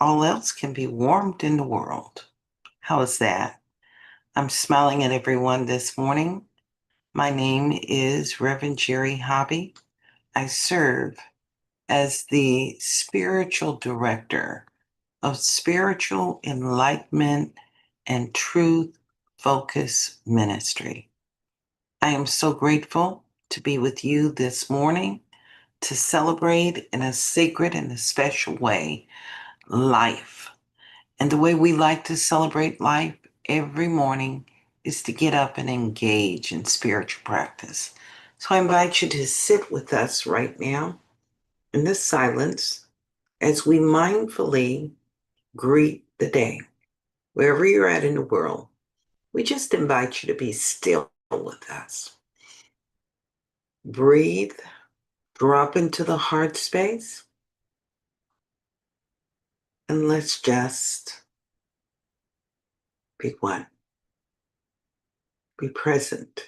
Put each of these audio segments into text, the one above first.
all else can be warmed in the world. How is that? I'm smiling at everyone this morning. My name is Reverend Jerry Hobby. I serve as the spiritual director of Spiritual Enlightenment and Truth Focus Ministry. I am so grateful to be with you this morning to celebrate in a sacred and a special way life. And the way we like to celebrate life every morning is to get up and engage in spiritual practice. So I invite you to sit with us right now in this silence as we mindfully greet the day. Wherever you're at in the world, we just invite you to be still with us. Breathe, drop into the heart space, and let's just be one. Be present.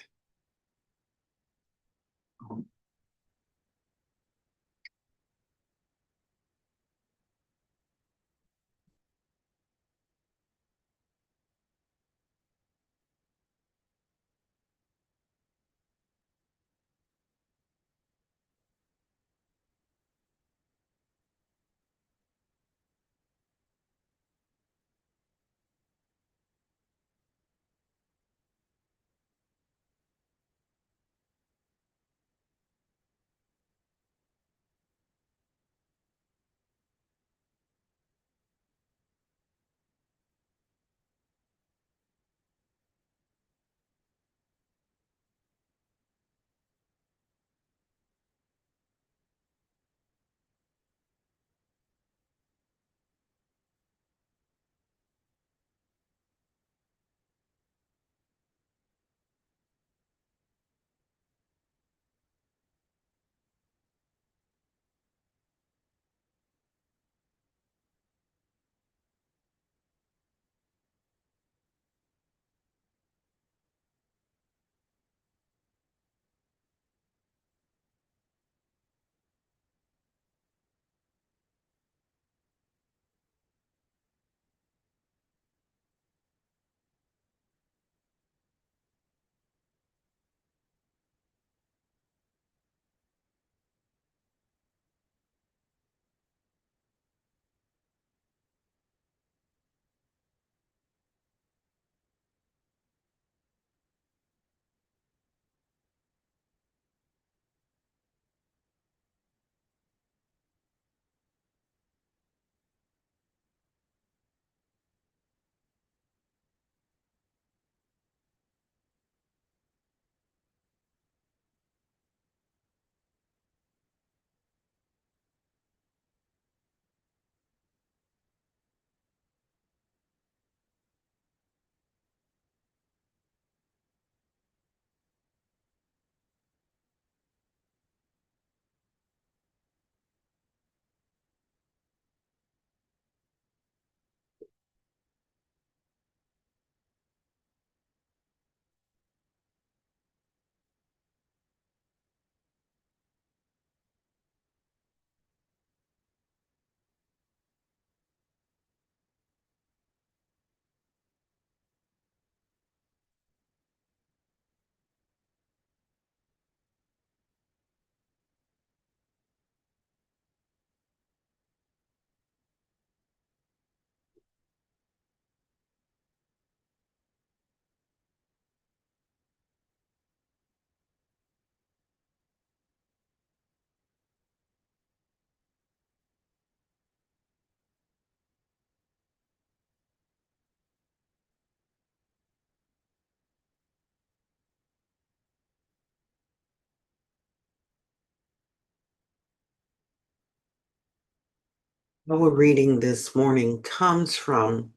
Our reading this morning comes from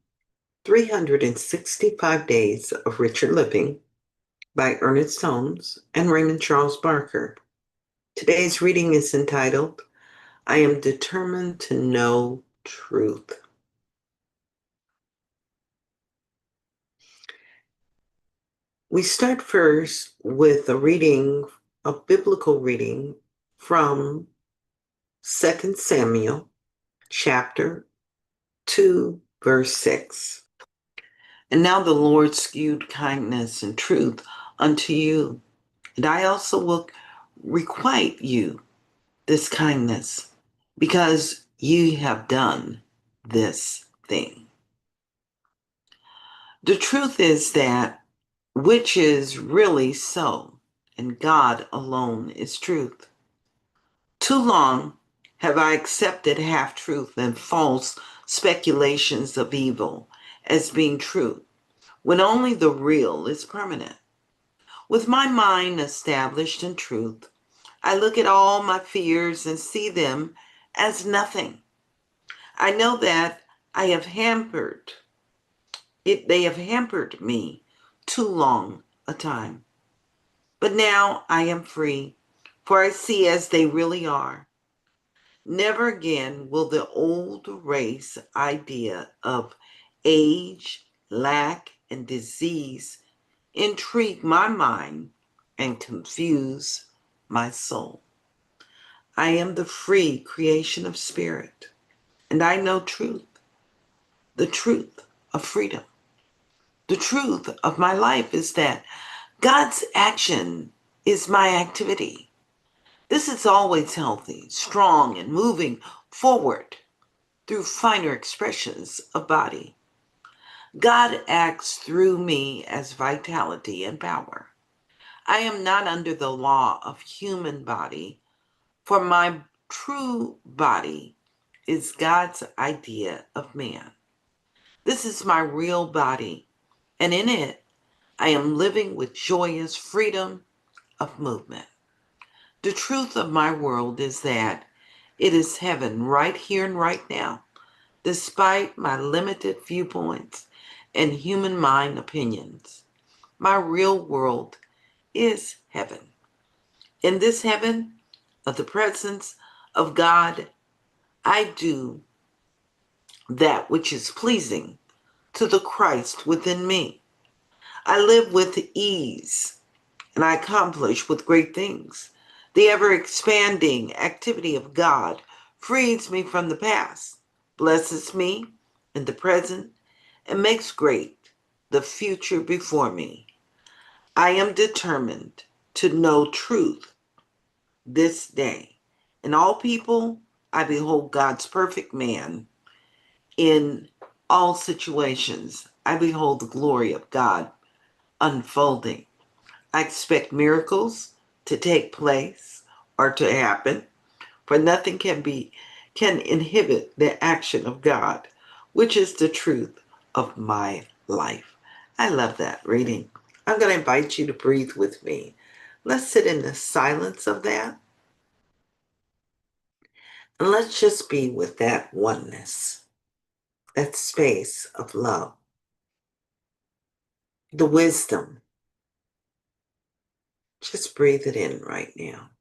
365 Days of Richer Living by Ernest Holmes and Raymond Charles Barker. Today's reading is entitled, I Am Determined to Know Truth. We start first with a biblical reading from 2 Samuel chapter 2, verse 6. And now the Lord skewed kindness and truth unto you, and I also will requite you this kindness, because you have done this thing. The truth is that which is really so, and God alone is truth. Too long have I accepted half truth and false speculations of evil as being true, when only the real is permanent. With my mind established in truth, I look at all my fears and see them as nothing. I know that I have hampered they have hampered me too long a time. But now I am free, for I see as they really are. Never again will the old race idea of age, lack, and disease intrigue my mind and confuse my soul. I am the free creation of spirit, and I know truth, the truth of freedom. The truth of my life is that God's action is my activity. This is always healthy, strong, and moving forward through finer expressions of body. God acts through me as vitality and power. I am not under the law of human body, for my true body is God's idea of man. This is my real body, and in it, I am living with joyous freedom of movement. The truth of my world is that it is heaven right here and right now, despite my limited viewpoints and human mind opinions. My real world is heaven. In this heaven of the presence of God, I do that which is pleasing to the Christ within me. I live with ease and I accomplish with great things. The ever expanding activity of God frees me from the past, blesses me in the present, and makes great the future before me. I am determined to know truth this day. In all people, I behold God's perfect man. In all situations, I behold the glory of God unfolding. I expect miracles to take place or to happen, for nothing can inhibit the action of God, which is the truth of my life. I love that reading. I'm going to invite you to breathe with me. Let's sit in the silence of that, and let's just be with that oneness, that space of love, the wisdom. Just breathe it in right now.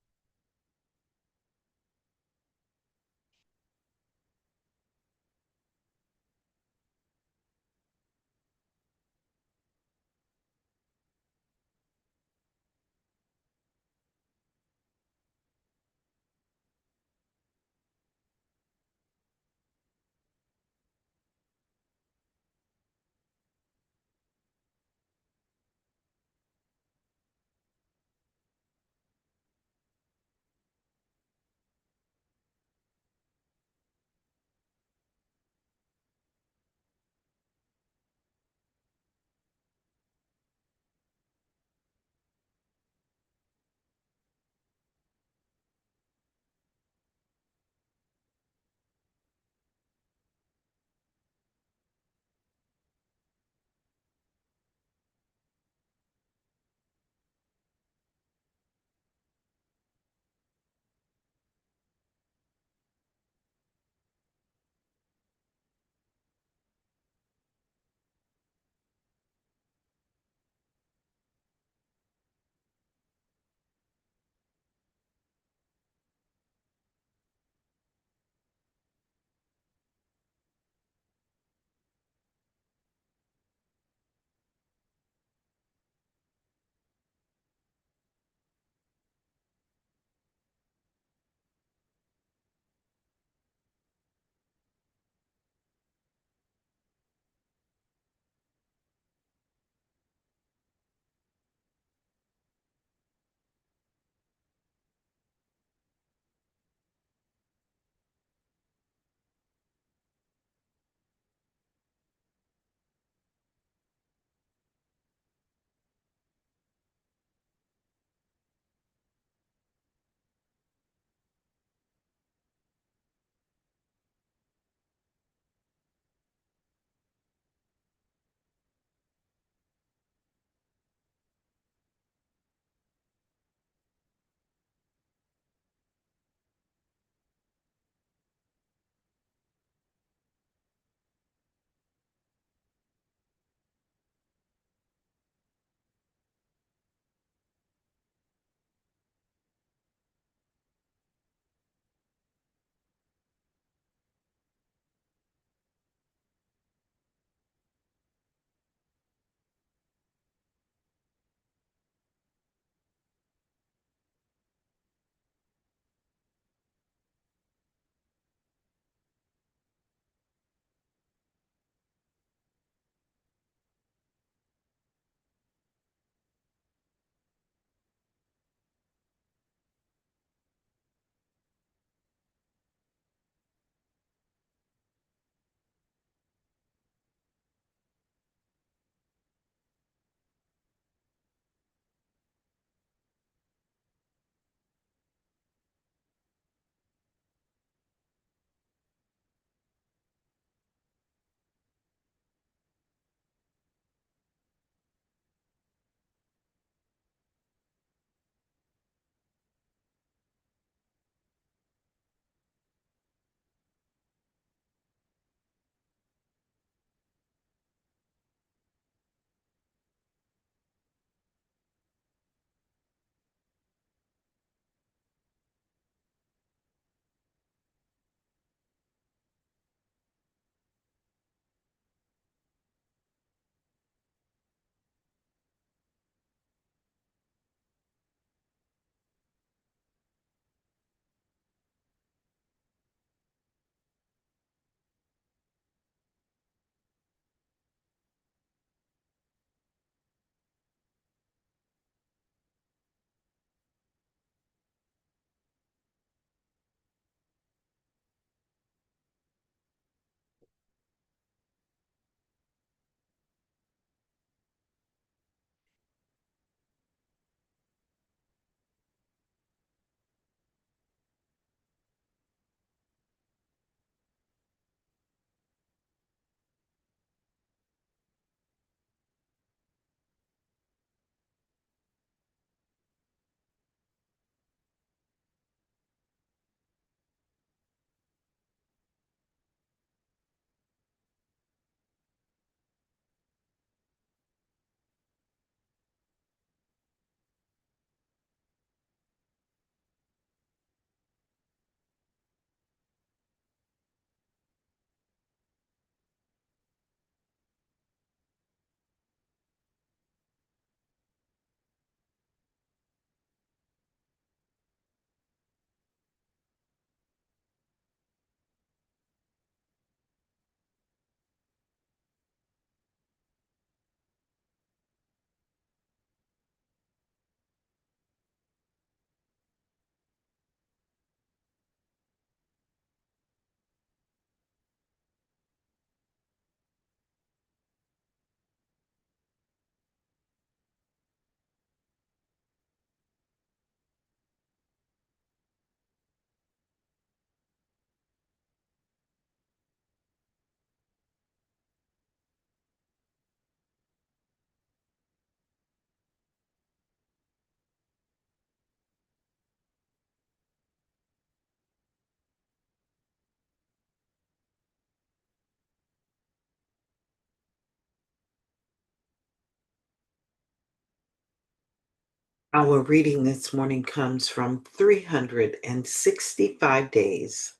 Our reading this morning comes from 365 Days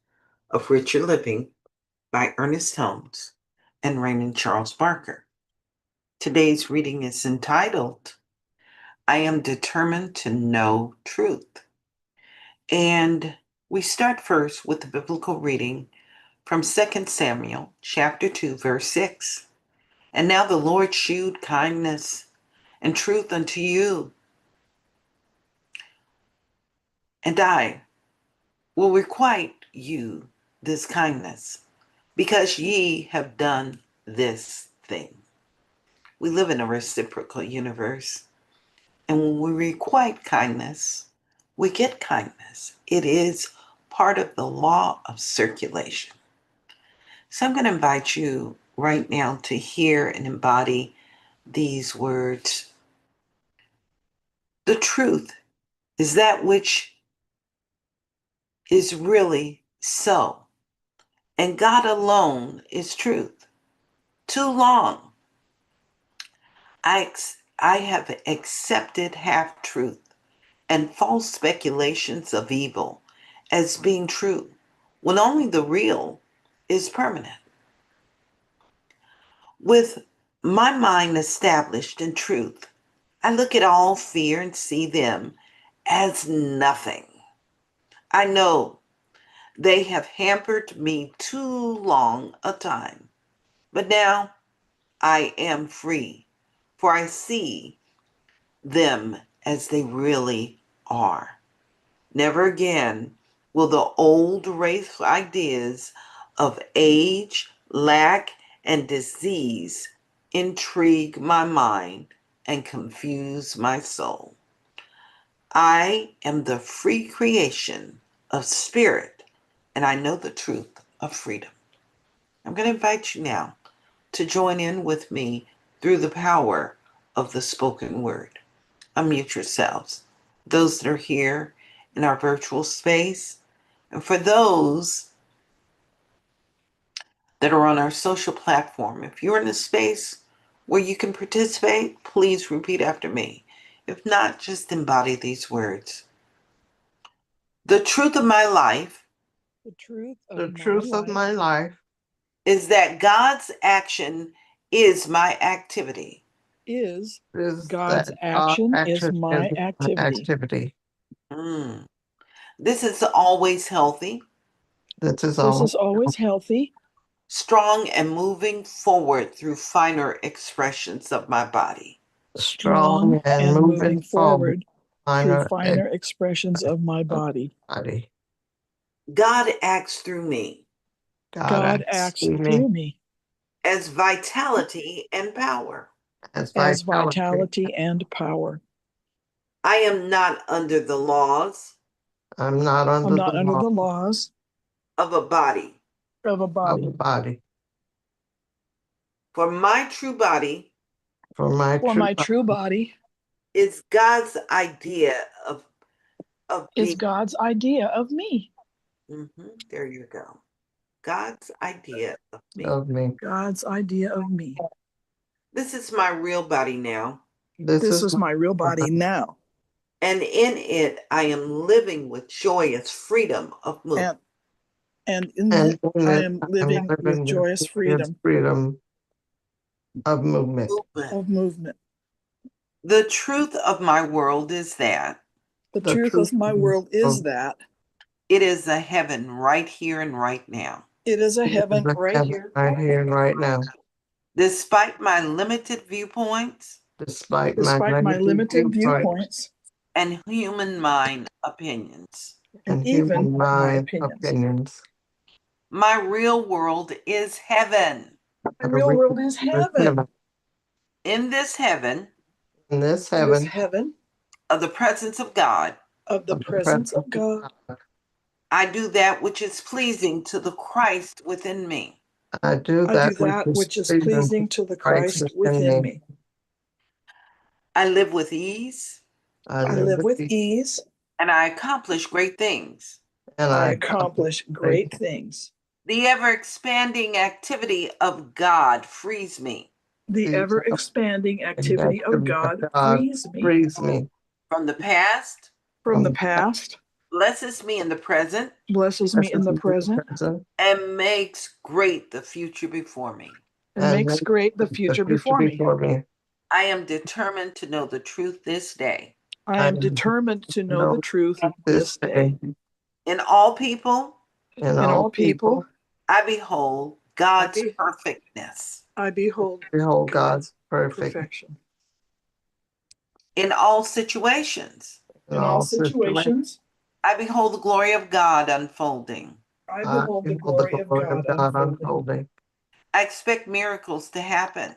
of Richer Living by Ernest Holmes and Raymond Charles Barker. Today's reading is entitled, I Am Determined to Know Truth. And we start first with the biblical reading from 2 Samuel chapter 2, verse 6. And now the Lord shewed kindness and truth unto you, and I will requite you this kindness, because ye have done this thing. We live in a reciprocal universe, and when we requite kindness, we get kindness. It is part of the law of circulation. So I'm going to invite you right now to hear and embody these words. The truth is that which is really so, and God alone is truth. Too long I have accepted half truth and false speculations of evil as being true, when only the real is permanent. With my mind established in truth, I look at all fear and see them as nothing. I know they have hampered me too long a time, but now I am free, for I see them as they really are. Never again will the old race ideas of age, lack, and disease intrigue my mind and confuse my soul. I am the free creation of spirit, and I know the truth of freedom. I'm going to invite you now to join in with me through the power of the spoken word. Unmute yourselves, those that are here in our virtual space, and for those that are on our social platform. If you're in a space where you can participate, please repeat after me. If not, just embody these words. The truth of my life The truth of my life is that God's action is my activity. is God's action is my activity. This is always healthy, This is always healthy, strong, and moving forward through finer expressions of my body. strong and moving forward through finer expressions of my body. God acts through me God acts through me as vitality and power. as vitality and power. I am not under the laws I'm not under the laws of a body. of a body. For my true body For my true body is God's idea of is being. God's idea of me. There you go. God's idea of me. God's idea of me. This is my real body now. This is my real body now. And in it, I am living with joyous freedom of movement. And in it, I am living with joyous freedom of movement. The truth of my world is that. The truth of my world is that. It is a heaven right here and right now. It is a heaven right here and right now. Despite my limited viewpoints. Despite my limited viewpoints. And human mind opinions. And even my opinions. My real world is heaven. My real world is heaven. In this heaven. In this heaven. Of the presence of God. Of the presence of God. I do that which is pleasing to the Christ within me. I do that which is pleasing to the Christ within me. I live with ease. I live with ease. And I accomplish great things. And I accomplish great things. The ever-expanding activity of God frees me. The ever-expanding activity of God frees me. from the past, from the past, blesses me in the present, blesses me in the present, and makes great the future before me. and makes great the future before me. I am determined to know the truth this day. I am determined to know the truth this day. In all people, In all people, I behold God's perfectness. I behold God's perfection. In all situations, In all situations, I behold the glory of God unfolding. I behold the glory of God unfolding. I expect miracles to happen.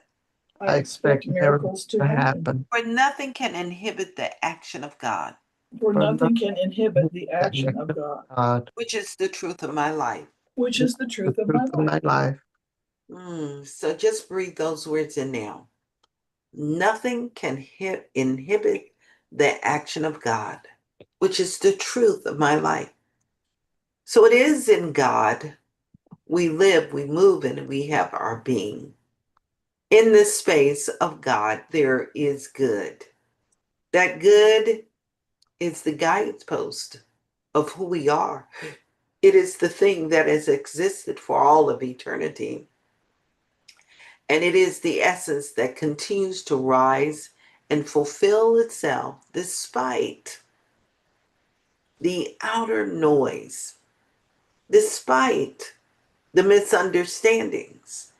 I expect miracles to happen. For nothing can inhibit the action of God, For nothing can inhibit the action of God, which is the truth of my life. which is the truth of my life. So just breathe those words in now. Nothing can inhibit the action of God, which is the truth of my life. So it is in God we live, we move, and we have our being. In this space of God, there is good. That good is the guidepost of who we are. It is the thing that has existed for all of eternity. And it is the essence that continues to rise and fulfill itself despite the outer noise, despite the misunderstandings.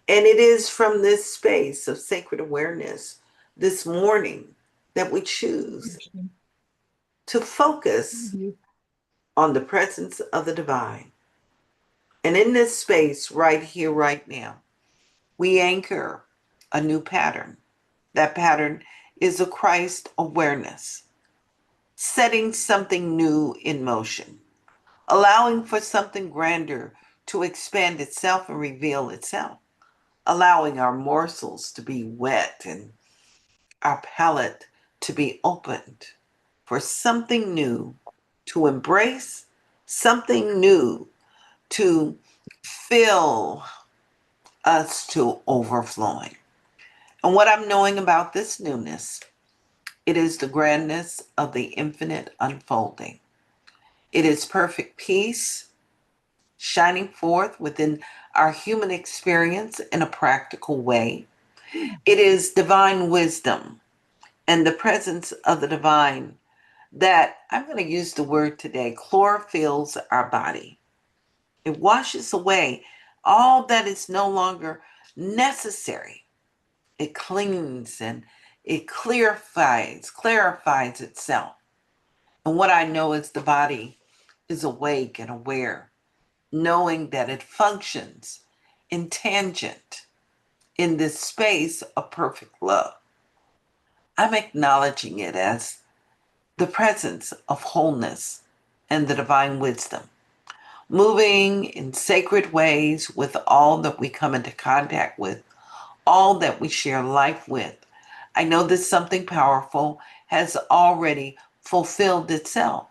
And it is from this space of sacred awareness this morning that we choose to focus on the presence of the divine. And in this space, right here, right now, we anchor a new pattern. That pattern is a Christ awareness, setting something new in motion, allowing for something grander to expand itself and reveal itself, allowing our morsels to be wet and our palate to be opened for something new to embrace, something new to fill us to overflowing. And what I'm knowing about this newness, it is the grandness of the infinite unfolding. It is perfect peace shining forth within our human experience in a practical way. It is divine wisdom and the presence of the divine that, I'm going to use the word today, chlorophylls our body. It washes away all that is no longer necessary. It cleans and it clarifies itself. And what I know is the body is awake and aware, knowing that it functions in tangent in this space of perfect love. I'm acknowledging it as the presence of wholeness and the divine wisdom, moving in sacred ways with all that we come into contact with, all that we share life with. I know that something powerful has already fulfilled itself.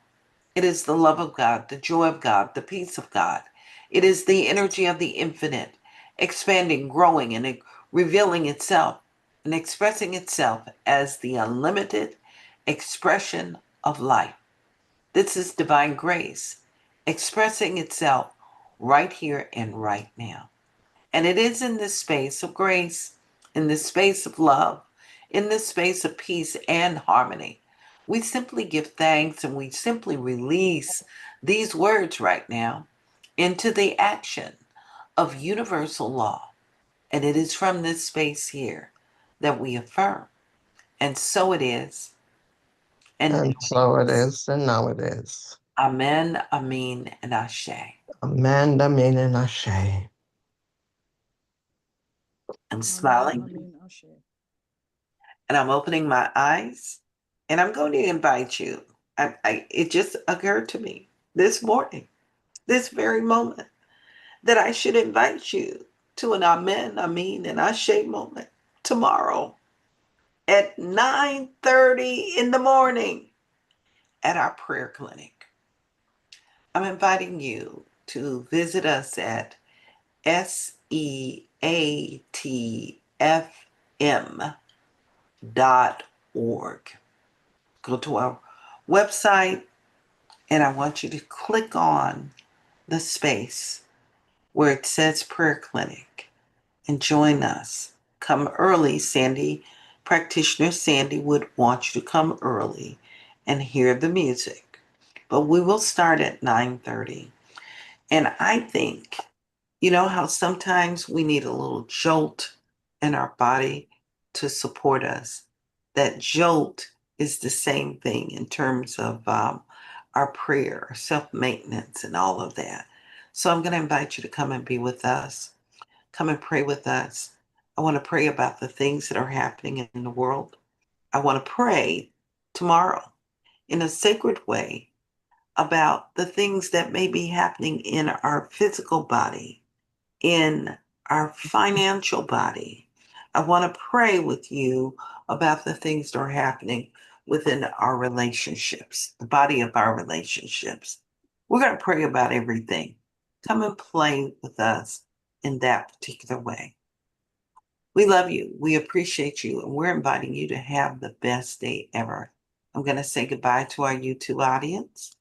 It is the love of God, the joy of God, the peace of God. It is the energy of the infinite, expanding, growing, and revealing itself and expressing itself as the unlimited expression of life. This is divine grace expressing itself right here and right now. And it is in this space of grace, in this space of love, in this space of peace and harmony. We simply give thanks and we simply release these words right now into the action of universal law. And it is from this space here that we affirm. And so it is. And so it is, and now it is. Amen, Amen, and Ashe. Amen, Amen, and Ashe. I'm smiling and I'm opening my eyes and I'm going to invite you. It just occurred to me this morning, this very moment, that I should invite you to an Amen, Amen, and Ashe moment tomorrow at 9:30 in the morning at our prayer clinic. I'm inviting you to visit us at Seatfm.org. go to our website, and I want you to click on the space where it says Prayer Clinic and join us. Come early. Practitioner Sandy would want you to come early and hear the music. But we will start at 9:30. And I think, you know how sometimes we need a little jolt in our body to support us? That jolt is the same thing in terms of our prayer, self maintenance, and all of that. So I'm going to invite you to come and be with us. Come and pray with us. I want to pray about the things that are happening in the world. I want to pray tomorrow in a sacred way about the things that may be happening in our physical body, in our financial body. I want to pray with you about the things that are happening within our relationships, the body of our relationships. We're going to pray about everything. Come and play with us in that particular way. We love you. We appreciate you. And we're inviting you to have the best day ever. I'm going to say goodbye to our YouTube audience.